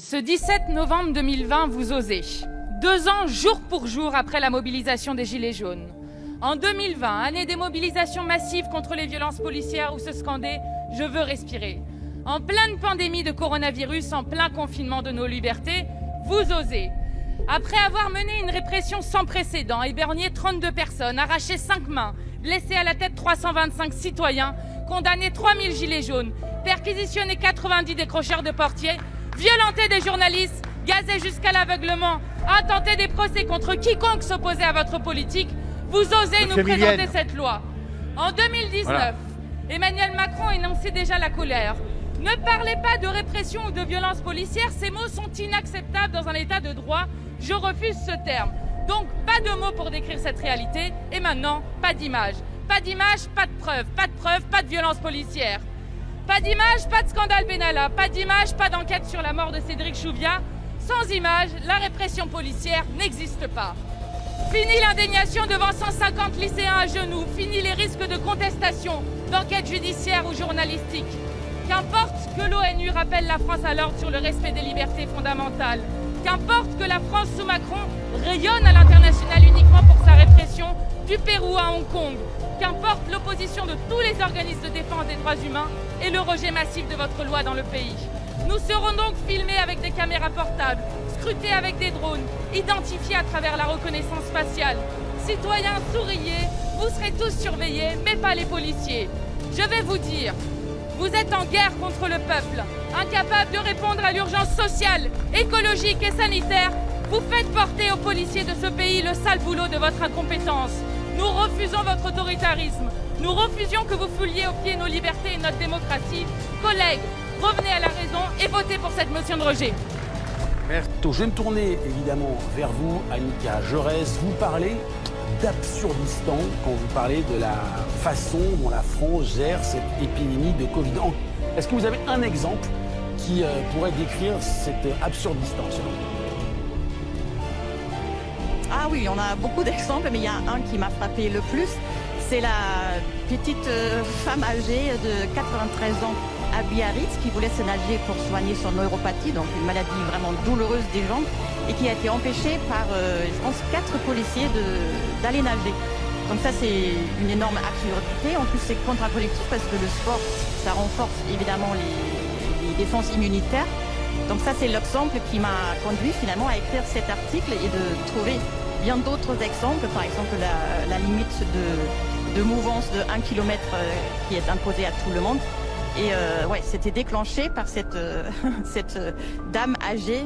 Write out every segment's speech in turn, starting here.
Ce 17 novembre 2020, vous osez. 2 ans, jour pour jour, après la mobilisation des Gilets jaunes. En 2020, année des mobilisations massives contre les violences policières où se scandait « Je veux respirer ». En pleine pandémie de coronavirus, en plein confinement de nos libertés, vous osez. Après avoir mené une répression sans précédent, ébergné 32 personnes, arraché 5 mains, blessé à la tête 325 citoyens, condamné 3000 gilets jaunes, perquisitionné 90 décrocheurs de portiers, violenté des journalistes, gazé jusqu'à l'aveuglement, intenté des procès contre quiconque s'opposait à votre politique, vous osez nous présenter cette loi. En 2019, Emmanuel Macron énonçait déjà la colère. Ne parlez pas de répression ou de violence policière, ces mots sont inacceptables dans un état de droit. Je refuse ce terme. Donc, pas de mots pour décrire cette réalité. Et maintenant, pas d'image. Pas d'image, pas de preuves. Pas de preuves, pas de violence policière. Pas d'image, pas de scandale Benalla. Pas d'image, pas d'enquête sur la mort de Cédric Chouviat. Sans image, la répression policière n'existe pas. Fini l'indignation devant 150 lycéens à genoux. Fini les risques de contestation, d'enquête judiciaire ou journalistique. Qu'importe que l'ONU rappelle la France à l'ordre sur le respect des libertés fondamentales. Qu'importe que la France sous Macron rayonne à l'international uniquement pour sa répression du Pérou à Hong Kong. Qu'importe l'opposition de tous les organismes de défense des droits humains et le rejet massif de votre loi dans le pays. Nous serons donc filmés avec des caméras portables, scrutés avec des drones, identifiés à travers la reconnaissance faciale. Citoyens, souriez, vous serez tous surveillés, mais pas les policiers. Je vais vous dire, vous êtes en guerre contre le peuple, incapable de répondre à l'urgence sociale, écologique et sanitaire. Vous faites porter aux policiers de ce pays le sale boulot de votre incompétence. Nous refusons votre autoritarisme. Nous refusions que vous fouliez aux pieds nos libertés et notre démocratie. Collègues, revenez à la raison et votez pour cette motion de rejet. Merci. Je vais me tourner évidemment vers vous, Annika Jaurès. Vous parlez d'Absurdistan quand vous parlez de la façon dont la France gère cette épidémie de Covid. Est-ce que vous avez un exemple qui pourrait décrire cet Absurdistan selon vous? Ah oui, on a beaucoup d'exemples, mais il y a un qui m'a frappé le plus. C'est la petite femme âgée de 93 ans à Biarritz qui voulait se nager pour soigner son neuropathie, donc une maladie vraiment douloureuse des jambes, et qui a été empêchée par, je pense, 4 policiers d'aller nager. Donc ça, c'est une énorme absurdité. En plus, c'est contre-productif parce que le sport, ça renforce évidemment les défenses immunitaires. Donc ça, c'est l'exemple qui m'a conduit finalement à écrire cet article et de trouver bien d'autres exemples. Par exemple, la limite de mouvance de 1 km qui est imposée à tout le monde. Et ouais, c'était déclenché par cette dame âgée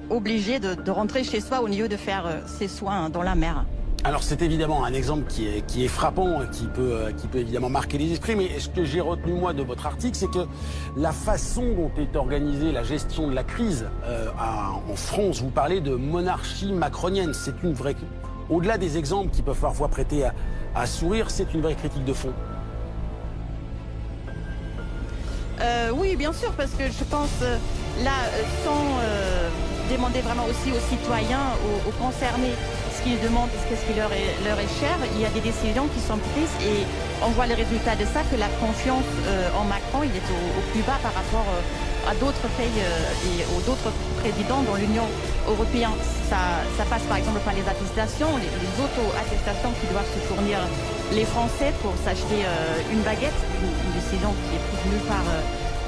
obligée de rentrer chez soi au lieu de faire ses soins dans la mer. Alors c'est évidemment un exemple qui est frappant, qui peut évidemment marquer les esprits, mais ce que j'ai retenu moi de votre article, c'est que la façon dont est organisée la gestion de la crise en France, vous parlez de monarchie macronienne, c'est une vraie... Au-delà des exemples qui peuvent parfois prêter à sourire, c'est une vraie critique de fond. Oui, bien sûr, parce que je pense, là, sans demander vraiment aussi aux citoyens, aux concernés, ce qu'ils demandent, ce qui leur est cher, il y a des décisions qui sont prises et on voit les résultats de ça, que la confiance en Macron, il est au plus bas par rapport à d'autres pays et aux d'autres présidents dans l'Union européenne. Ça passe par exemple par les attestations, les auto-attestations qui doivent se fournir les Français pour s'acheter une baguette, une décision qui est prise nulle part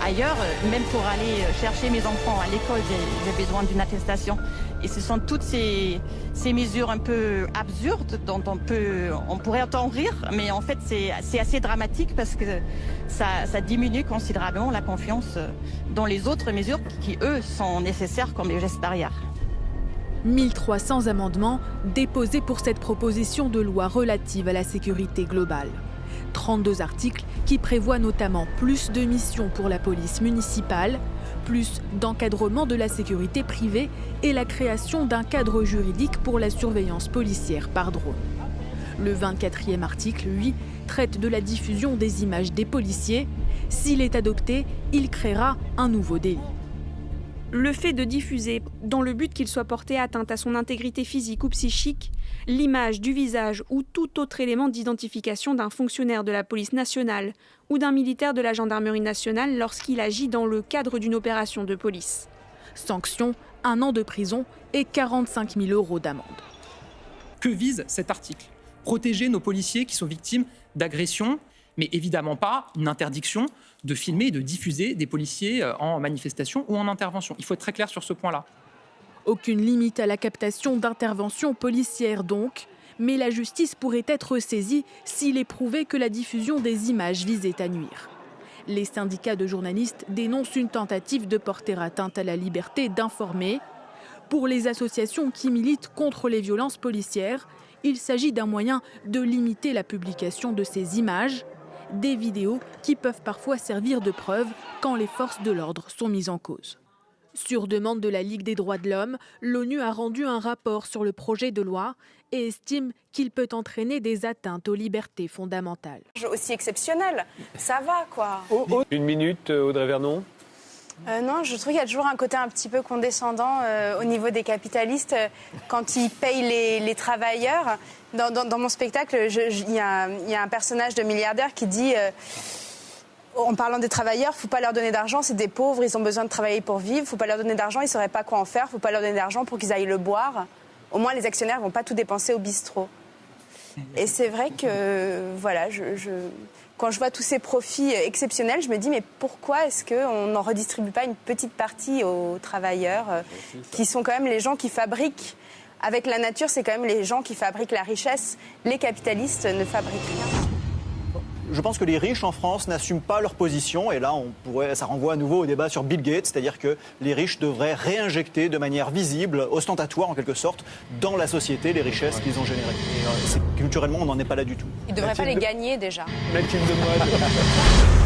ailleurs. Même pour aller chercher mes enfants à l'école, j'ai besoin d'une attestation. Et ce sont toutes ces mesures un peu absurdes dont on pourrait en rire, mais en fait c'est assez dramatique parce que ça diminue considérablement la confiance dans les autres mesures qui eux sont nécessaires comme les gestes barrières. 1300 amendements déposés pour cette proposition de loi relative à la sécurité globale. 32 articles qui prévoient notamment plus de missions pour la police municipale, plus d'encadrement de la sécurité privée et la création d'un cadre juridique pour la surveillance policière par drone. Le 24e article, lui, traite de la diffusion des images des policiers. S'il est adopté, il créera un nouveau délit. Le fait de diffuser, dans le but qu'il soit porté atteinte à son intégrité physique ou psychique, l'image du visage ou tout autre élément d'identification d'un fonctionnaire de la police nationale ou d'un militaire de la gendarmerie nationale lorsqu'il agit dans le cadre d'une opération de police. Sanction, 1 an de prison et 45 000 € d'amende. Que vise cet article ? Protéger nos policiers qui sont victimes d'agressions, mais évidemment pas une interdiction de filmer et de diffuser des policiers en manifestation ou en intervention. Il faut être très clair sur ce point-là. Aucune limite à la captation d'interventions policières donc, mais la justice pourrait être saisie s'il est prouvé que la diffusion des images visait à nuire. Les syndicats de journalistes dénoncent une tentative de porter atteinte à la liberté d'informer. Pour les associations qui militent contre les violences policières, il s'agit d'un moyen de limiter la publication de ces images, des vidéos qui peuvent parfois servir de preuve quand les forces de l'ordre sont mises en cause. Sur demande de la Ligue des droits de l'homme, l'ONU a rendu un rapport sur le projet de loi et estime qu'il peut entraîner des atteintes aux libertés fondamentales. Aussi exceptionnel, ça va quoi. Une minute, Audrey Vernon. Non, je trouve qu'il y a toujours un côté un petit peu condescendant au niveau des capitalistes quand ils payent les travailleurs. Dans mon spectacle, il y a un personnage de milliardaire qui dit... en parlant des travailleurs, il ne faut pas leur donner d'argent, c'est des pauvres, ils ont besoin de travailler pour vivre. Il ne faut pas leur donner d'argent, ils ne sauraient pas quoi en faire. Il ne faut pas leur donner d'argent pour qu'ils aillent le boire. Au moins, les actionnaires ne vont pas tout dépenser au bistrot. Et c'est vrai que, voilà, quand je vois tous ces profits exceptionnels, je me dis, mais pourquoi est-ce qu'on n'en redistribue pas une petite partie aux travailleurs qui sont quand même les gens qui fabriquent. Avec la nature, c'est quand même les gens qui fabriquent la richesse. Les capitalistes ne fabriquent rien. Je pense que les riches en France n'assument pas leur position et là, ça renvoie à nouveau au débat sur Bill Gates, c'est-à-dire que les riches devraient réinjecter de manière visible, ostentatoire en quelque sorte, dans la société les richesses qu'ils ont générées. Culturellement, on n'en est pas là du tout. Ils ne devraient pas les gagner déjà. Mathilde Demoiselle.